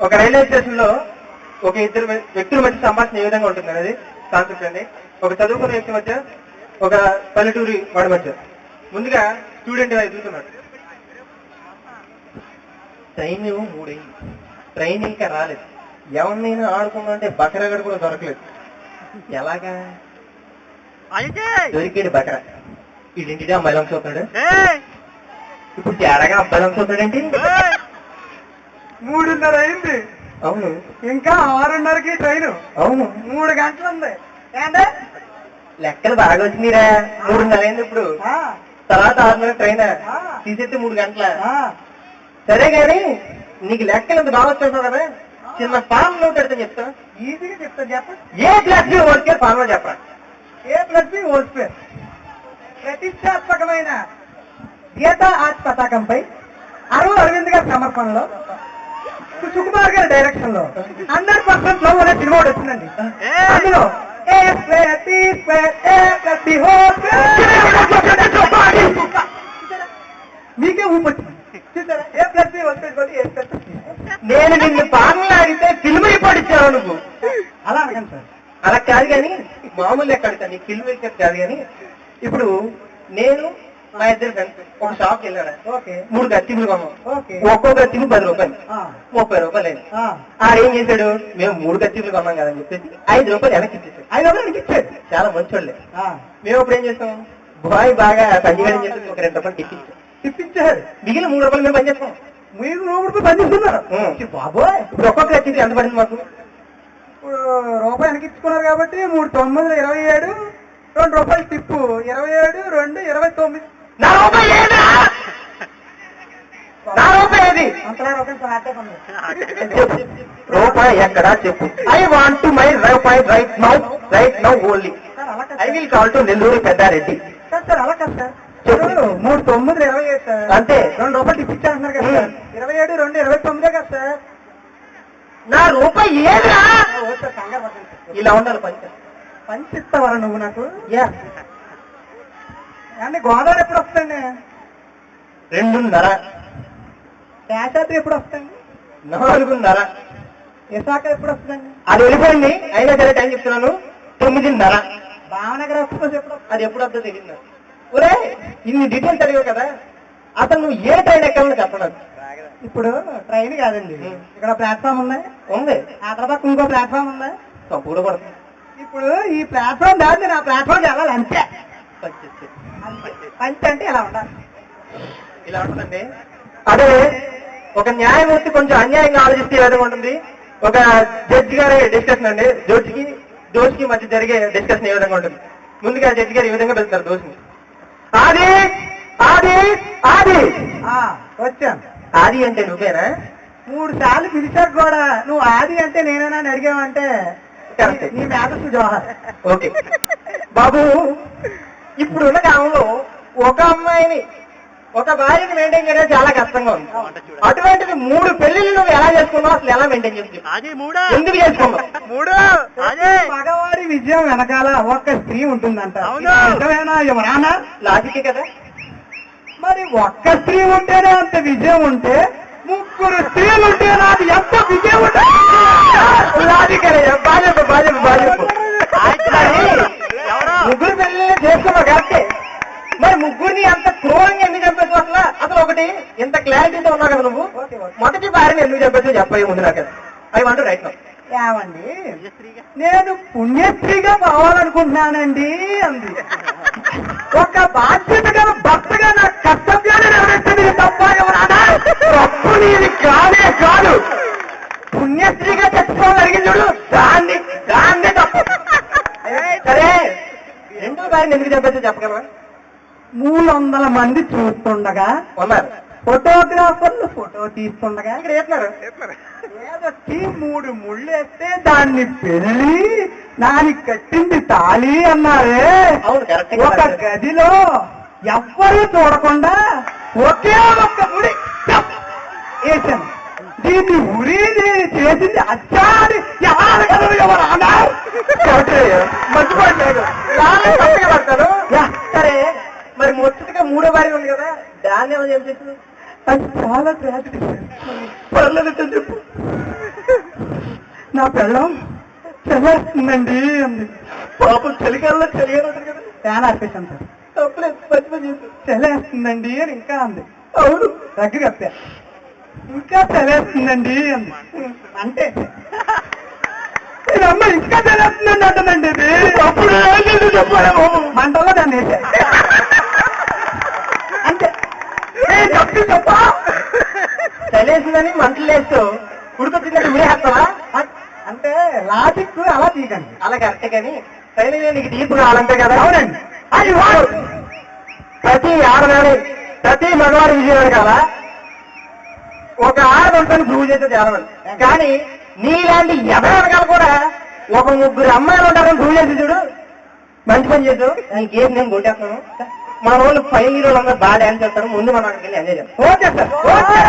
ఒక railway station లో ఒక ఇద్దరు వ్యక్తుల మధ్య సంభాషణ ఏ విధంగా ఉంటుంది అనేది కాన్సెప్ట్ అండి. ఒక చదువుకున్న వ్యక్తి మధ్య, ఒక పల్లెటూరి వాడి మధ్య. ముందుగా స్టూడెంట్ ఎదుగుతున్నాడు. ట్రైన్ 3 అయింది, ట్రైన్ ఇంకా రాలేదు. ఎవరినైనా ఆడుకున్నాంటే బకరగడ కూడా దొరకలేదు. ఎలాగా దొరికాడు బకర. వీడింటిదే అమ్మాయిలు అంశవుతాడు. ఇప్పుడు తేడాగా అబ్బాయిలు అంశవుతాడేంటి? 3:30 అయింది. అవును. ఇంకా 6:30కి ట్రైన్. అవును. 3 గంటలు ఉంది. లెక్కలు బాగా వచ్చినాయిరా. 3:30 అయింది ఇప్పుడు. తర్వాత 6:30 ట్రైన్ తీసేస్తే 3 గంటల. సరే గాని నీకు లెక్కలు ఎంత బాగా వచ్చేస్తావు కదా, చిన్న ఫార్ములా పెడతాను చెప్తా. ఈజీగా చెప్తాను. చెప్పండి. A+B² ఫార్ములా చెప్పరా? A+B². ప్రతిష్టాత్మకమైన గీతా ఆర్ట్ పతాకంపై అరవింద్ గారి సమర్పణలో, సుకుమార్ గారి డైరెక్షన్ లో 100% లవ్ అనే సినిమా ఒకటి వచ్చిందండి. అందులో మీకే ఊపొచ్చింది చూసారా? A+B² నేను నిన్ను ఫార్ములా అడిగితే ఫిల్మ్ రిపోర్ట్ ఇచ్చావు నువ్వు. అలా అడగండి సార్. అలా కాదు కానీ మామూలు లెక్క అడుగుతాను, నీకు ఫిల్మ్ రిపోర్ట్ కాదు కానీ. ఇప్పుడు నేను మా ఇద్దరు ఫ్రెండ్స్ ఒక షాప్కి వెళ్ళాను. 3 గత్తిములు కొన్నాం. ఒక్కో గత్తిము 10 రూపాయలు, 30 రూపాయలు అయింది. ఏం చేశాడు, మేము 3 గత్తిములు కొన్నాం కదని చెప్పేసి 5 రూపాయలు వెనక్కి ఇచ్చేసాడు. 5 రూపాయలు వెనక్కి ఇచ్చాడు. చాలా మంచోళ్ళే. మేము ఇప్పుడు ఏం చేస్తాం, బాయ్ బాగా పనిచేయడం చెప్పేసి ఒక 2 రూపాయలు తిప్పించారు. మిగిలిన 3 రూపాయలు మేము పని చేస్తాం. మీరు 3 రూపాయలు పని చేస్తున్నారు బాబోయ్. ఇప్పుడు ఒక్కొక్క గత్తికి ఎంత పడింది మాకు? ఇప్పుడు రూపాయి వెనక్కి ఇచ్చుకున్నారు కాబట్టి 3 9 27, 2 రూపాయలు టిప్పు 27, 2 29. నా రూపాయి ఏది? అంతలా రూపాయి ఎక్కడా చెప్పు. ఐ వాంట్ టు మై రూపాయి right now only. I will call to Nellore Peddareddy. Sir అలా కాదు సార్. 3 9 27 సార్. అంతే. 2 రూపాయలు టిప్ ఇచ్చారంటున్నారు కదా సార్. 27, 2 29 కదా సార్. నా రూపాయి ఏదా? ఇలా ఉండాలి పంచి ఇస్తావరా నువ్వు నాకు? అండి గోదావరి ఎప్పుడు వస్తాండి? 2:30. శేషాద్రి ఎప్పుడు వస్తాండి? 4:30. విశాఖ ఎప్పుడు వస్తుందండి? అది వెళ్ళిపోయింది. అయినా సరే టైం చెప్తున్నాను, 9:30. భావనగర్ ఎక్స్ప్రెస్ ఎప్పుడు? అది ఎప్పుడు వస్తుందో తెలియదు. ఒరే ఇన్ని డీటెయిల్స్ అడిగావు కదా, అసలు నువ్వు ఏ ట్రైన్ ఎక్కాలని చెప్పలేదు. ఇప్పుడు ట్రైన్ కాదండి, ఇక్కడ ప్లాట్ఫామ్ ఉంది. ఆ తర్వాత ఇంకో ప్లాట్ఫామ్ ఉంది. తప్పు కూడా పడుతుంది. ఇప్పుడు ఈ ప్లాట్ఫామ్ దాటి నా ప్లాట్ఫామ్ వెళ్ళాలి అంతే. పంచి అంటే ఇలా ఉండాలి. ఇలా ఉంటుందండి. అదే ఒక న్యాయమూర్తి కొంచెం అన్యాయంగా ఆలోచిస్తే ఏ విధంగా ఉంటుంది. ఒక జడ్జి గారి డిస్కషన్ అండి, దోషికి మధ్య జరిగే డిస్కషన్ ఏ విధంగా ఉంటుంది. ముందుగా జడ్జి గారు ఈ విధంగా పెడతారు దోషిని. ఆది ఆది ఆది వచ్చాను. ఆది అంటే నువ్వేనా? 3 సార్లు పిలిచారు కూడా. నువ్వు ఆది అంటే నేనేనా అని అడిగావంటే నీ మేధస్సు జోహార్. ఓకే బాబు, ఇప్పుడున్న కాలంలో ఒక అమ్మాయిని, ఒక భార్యని మెయింటైన్ చేయడం చాలా కష్టంగా ఉంది. అటువంటిది 3 పెళ్లిళ్ళు నువ్వు ఎలా చేసుకున్నావు, అసలు ఎలా మెయింటైన్ చేస్తున్నావు, ఎందుకు చేసుకున్నావు? మగవాడి విజయం వెనకాల ఒక్క స్త్రీ ఉంటుందంట. ఎవరానా లాజికే కదా. మరి ఒక్క స్త్రీ ఉంటేనే అంత విజయం ఉంటే 3 స్త్రీలు ఉంటే నాది ఎంత విజయం ఉంటుంది? లాజికే. ముగ్గురు పెళ్లిళ్ళు చేసుకున్నావు కరెక్టే. మరి ముగ్గురిని అంత క్రూరంగా ఎందుకు చంపేసావు? అసలు ఒకటి ఇంత క్లారిటీతో ఉన్నావు కదా నువ్వు, మొదటి భార్యని ఎందుకు చంపేసావు చెప్పే ముందు నాకు. I want to right now. ఏమండి, నేను పుణ్యస్త్రీగా కావాలనుకుంటున్నానండి అంది. ఒక బాధ్యత గల భర్తగా నా కర్తవ్యాన్ని నెరవేర్చింది తప్ప ఎవరన్నా? తప్పు నీది కానే కాదు. పుణ్యస్త్రీగా తెచ్చుకోవాలని అడిగింది చూడు, దాన్ని తప్పు. సరే, 2వ భార్యని ఎందుకు చంపేసావు చెప్పగలవా? 300 మంది చూస్తుండగా ఉన్నారు, ఫోటోగ్రాఫర్లు ఫోటో తీస్తుండగా ఇక్కడ వేస్తున్నారు. ఏదొచ్చి 3 ముళ్ళు వేస్తే దాన్ని పెళ్లి, దానికి కట్టింది తాళి అన్నారే. అవును కరెక్ట్. ఒక గదిలో ఎవ్వరూ చూడకుండా ఒకే ఒక్క ముడి వేసాను. దీన్ని ఉరి చేసింది అచ్చాది ఎవరు అన్నారు? మర్చిపోవట్లేదు, పడతాను. సరే, మరి మొదటిగా 3వ భార్య ఉంది కదా, దాన్ని ఏమో ఏం చేసింది? అది చాలా ట్రాజడీ సార్. పర్లేదంటే చెప్పు. నా పెళ్ళం చల్లేస్తుందండి అంది. పాపం చలికాలంలో చలిగానే కదా. ఫ్యాన్ ఆర్పేశాను సార్. తప్పలేదు, మంచి పని చేశావు. చల్లేస్తుందండి అని ఇంకా అంది. అవును, రగ్గు కప్పా. ఇంకా చల్లేస్తుందండి అంది. అంటే అమ్మ ఇంకా చల్లేస్తుందండి అంటుందండి. ఇది అప్పుడు ఏం చేసి చెప్పాలేమో. మంటల్లో దాన్ని వేసా. అంటే చెప్పా, చలేసిందని మంటలు వేస్తావు, ఉడుకొచ్చిందని ఉడేస్తావా? అంటే లాజిక్ అలా తీయకండి. అలా కరెక్టే, కానీ ఫైనల్ నీకు తీర్పు కావాలంటే కదా. అవునండి. అది ప్రతి ఆడదాని, ప్రతి మగవాడి విజయం కాల ఒక ఆడదంతని ప్రూవ్ చేస్తే చాలా. కానీ నీలాంటి ఎవరనకాలు కూడా ఒక ముగ్గురు అమ్మాయిలు ఉంటారని ప్రూవ్ చేసి చూడు. మంచి పని చేసావు. ఈ కేసు నేను కొట్టేస్తాను. మన వాళ్ళు ఫైనల్ హీరోలు అందరూ బాగా డాన్స్ చేస్తారు. ముందు మనం అక్కడికి వెళ్ళి ఎంజాయ్ చేస్తాం. Okay sir. ఓకే.